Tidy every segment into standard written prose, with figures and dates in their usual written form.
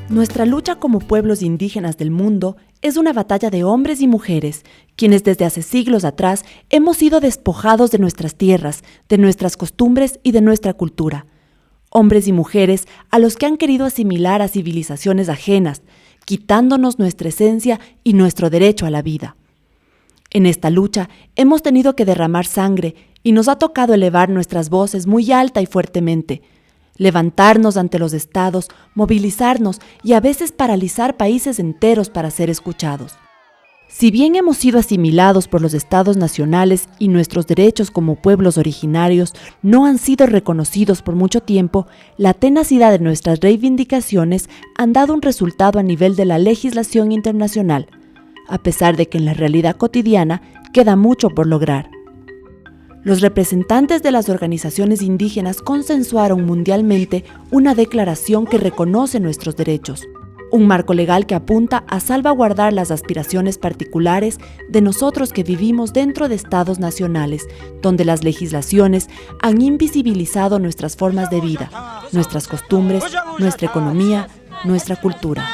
Nuestra lucha como pueblos indígenas del mundo es una batalla de hombres y mujeres, quienes desde hace siglos atrás hemos sido despojados de nuestras tierras, de nuestras costumbres y de nuestra cultura. Hombres y mujeres a los que han querido asimilar a civilizaciones ajenas, quitándonos nuestra esencia y nuestro derecho a la vida. En esta lucha hemos tenido que derramar sangre y nos ha tocado elevar nuestras voces muy alta y fuertemente, levantarnos ante los estados, movilizarnos y a veces paralizar países enteros para ser escuchados. Si bien hemos sido asimilados por los estados nacionales y nuestros derechos como pueblos originarios no han sido reconocidos por mucho tiempo, la tenacidad de nuestras reivindicaciones han dado un resultado a nivel de la legislación internacional, a pesar de que en la realidad cotidiana queda mucho por lograr. Los representantes de las organizaciones indígenas consensuaron mundialmente una declaración que reconoce nuestros derechos, un marco legal que apunta a salvaguardar las aspiraciones particulares de nosotros que vivimos dentro de estados nacionales, donde las legislaciones han invisibilizado nuestras formas de vida, nuestras costumbres, nuestra economía, nuestra cultura.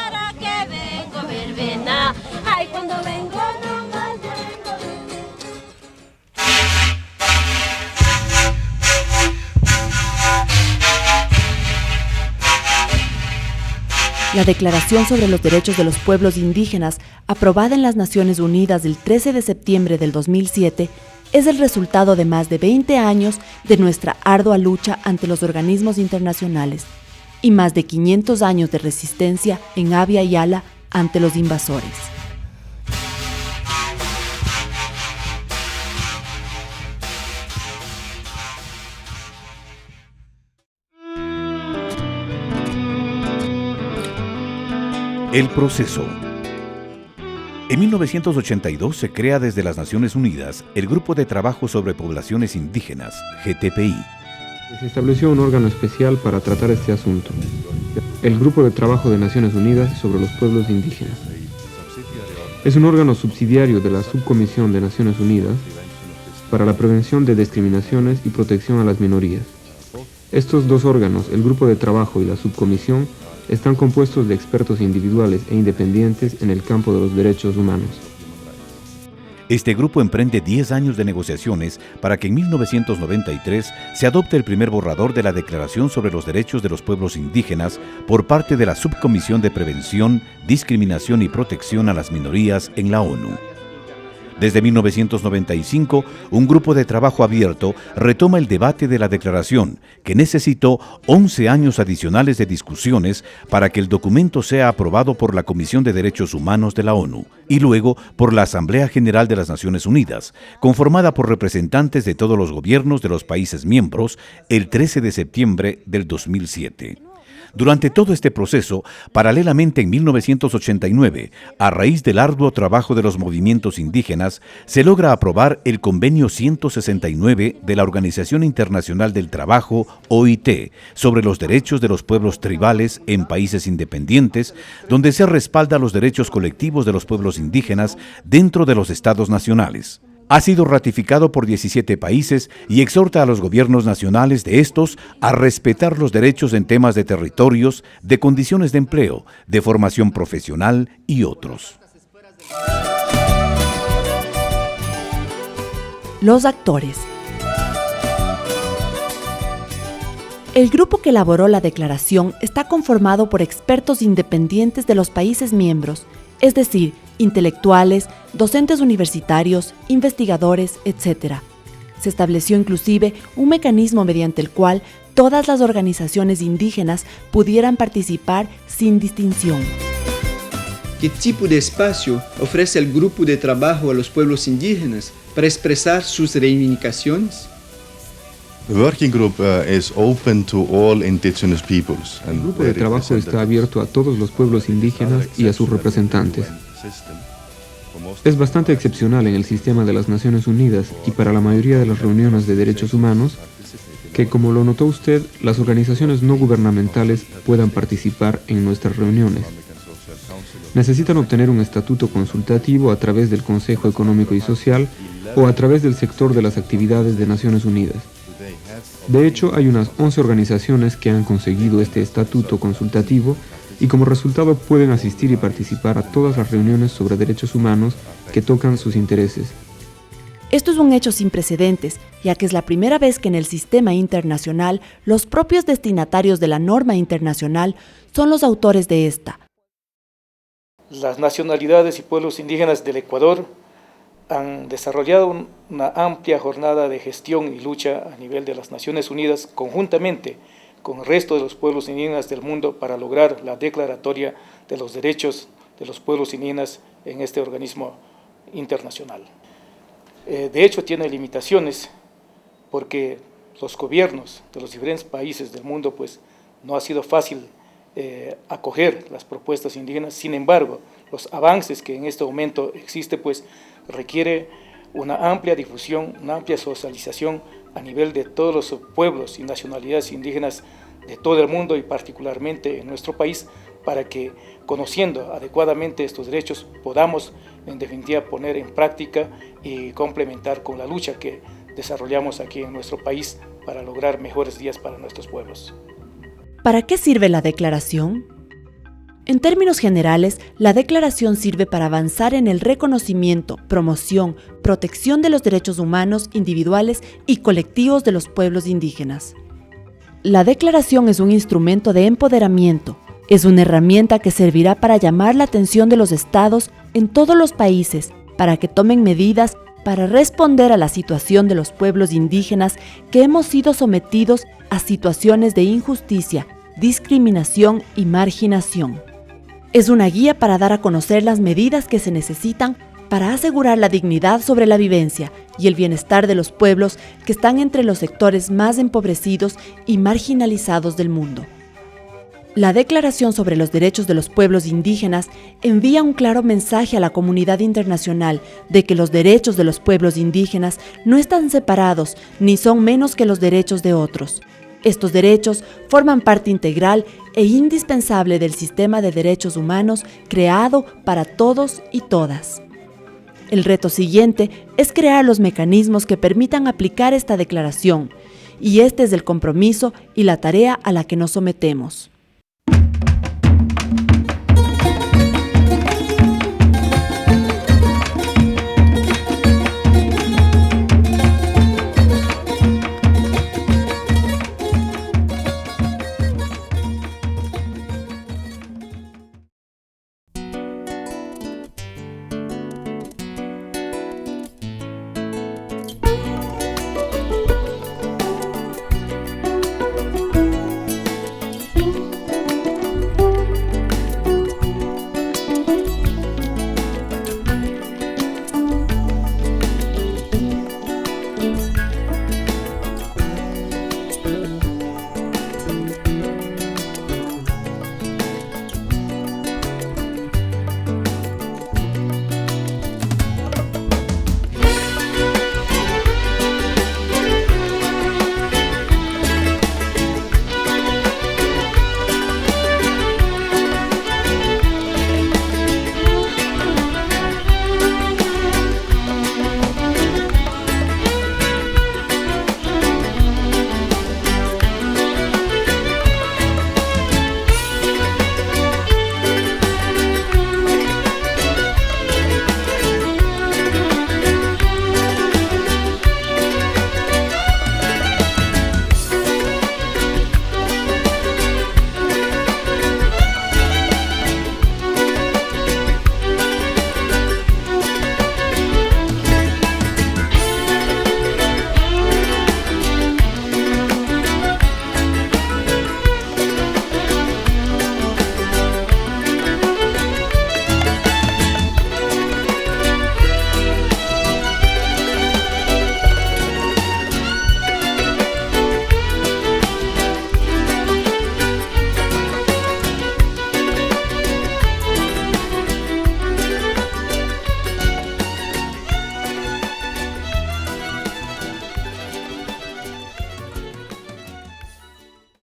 La Declaración sobre los Derechos de los Pueblos Indígenas, aprobada en las Naciones Unidas el 13 de septiembre del 2007, es el resultado de más de 20 años de nuestra ardua lucha ante los organismos internacionales y más de 500 años de resistencia en Abya Yala ante los invasores. El proceso. En 1982 se crea desde las Naciones Unidas el Grupo de Trabajo sobre Poblaciones Indígenas, GTPI. Se estableció un órgano especial para tratar este asunto, el Grupo de Trabajo de Naciones Unidas sobre los Pueblos Indígenas. Es un órgano subsidiario de la Subcomisión de Naciones Unidas para la Prevención de Discriminaciones y Protección a las Minorías. Estos dos órganos, el Grupo de Trabajo y la Subcomisión, están compuestos de expertos individuales e independientes en el campo de los derechos humanos. Este grupo emprende 10 años de negociaciones para que en 1993 se adopte el primer borrador de la Declaración sobre los Derechos de los Pueblos Indígenas por parte de la Subcomisión de Prevención, Discriminación y Protección a las Minorías en la ONU. Desde 1995, un grupo de trabajo abierto retoma el debate de la declaración, que necesitó 11 años adicionales de discusiones para que el documento sea aprobado por la Comisión de Derechos Humanos de la ONU y luego por la Asamblea General de las Naciones Unidas, conformada por representantes de todos los gobiernos de los países miembros, el 13 de septiembre del 2007. Durante todo este proceso, paralelamente en 1989, a raíz del arduo trabajo de los movimientos indígenas, se logra aprobar el Convenio 169 de la Organización Internacional del Trabajo, OIT, sobre los derechos de los pueblos tribales en países independientes, donde se respalda los derechos colectivos de los pueblos indígenas dentro de los estados nacionales. Ha sido ratificado por 17 países y exhorta a los gobiernos nacionales de estos a respetar los derechos en temas de territorios, de condiciones de empleo, de formación profesional y otros. Los actores. El grupo que elaboró la declaración está conformado por expertos independientes de los países miembros, es decir, intelectuales, docentes universitarios, investigadores, etc. Se estableció inclusive un mecanismo mediante el cual todas las organizaciones indígenas pudieran participar sin distinción. ¿Qué tipo de espacio ofrece el grupo de trabajo a los pueblos indígenas para expresar sus reivindicaciones? The working group is open to all indigenous peoples. El grupo de trabajo está abierto a todos los pueblos indígenas y a sus representantes. Es bastante excepcional en el sistema de las Naciones Unidas y para la mayoría de las reuniones de derechos humanos que, como lo notó usted, las organizaciones no gubernamentales puedan participar en nuestras reuniones. Necesitan obtener un estatuto consultativo a través del Consejo Económico y Social o a través del sector de las actividades de Naciones Unidas. De hecho, hay unas 11 organizaciones que han conseguido este estatuto consultativo y como resultado pueden asistir y participar a todas las reuniones sobre derechos humanos que tocan sus intereses. Esto es un hecho sin precedentes, ya que es la primera vez que en el sistema internacional los propios destinatarios de la norma internacional son los autores de esta. Las nacionalidades y pueblos indígenas del Ecuador han desarrollado una amplia jornada de gestión y lucha a nivel de las Naciones Unidas conjuntamente con el resto de los pueblos indígenas del mundo para lograr la declaratoria de los derechos de los pueblos indígenas en este organismo internacional. De hecho, tiene limitaciones porque los gobiernos de los diferentes países del mundo pues, no ha sido fácil acoger las propuestas indígenas. Sin embargo, los avances que en este momento existe pues, requiere una amplia difusión, una amplia socialización a nivel de todos los pueblos y nacionalidades indígenas de todo el mundo y particularmente en nuestro país, para que, conociendo adecuadamente estos derechos, podamos en definitiva poner en práctica y complementar con la lucha que desarrollamos aquí en nuestro país para lograr mejores días para nuestros pueblos. ¿Para qué sirve la declaración? En términos generales, la declaración sirve para avanzar en el reconocimiento, promoción, protección de los derechos humanos individuales y colectivos de los pueblos indígenas. La declaración es un instrumento de empoderamiento. Es una herramienta que servirá para llamar la atención de los estados en todos los países para que tomen medidas para responder a la situación de los pueblos indígenas que hemos sido sometidos a situaciones de injusticia, discriminación y marginación. Es una guía para dar a conocer las medidas que se necesitan para asegurar la dignidad sobre la vivencia y el bienestar de los pueblos que están entre los sectores más empobrecidos y marginalizados del mundo. La Declaración sobre los Derechos de los Pueblos Indígenas envía un claro mensaje a la comunidad internacional de que los derechos de los pueblos indígenas no están separados ni son menos que los derechos de otros. Estos derechos forman parte integral e indispensable del sistema de derechos humanos creado para todos y todas. El reto siguiente es crear los mecanismos que permitan aplicar esta declaración, y este es el compromiso y la tarea a la que nos sometemos.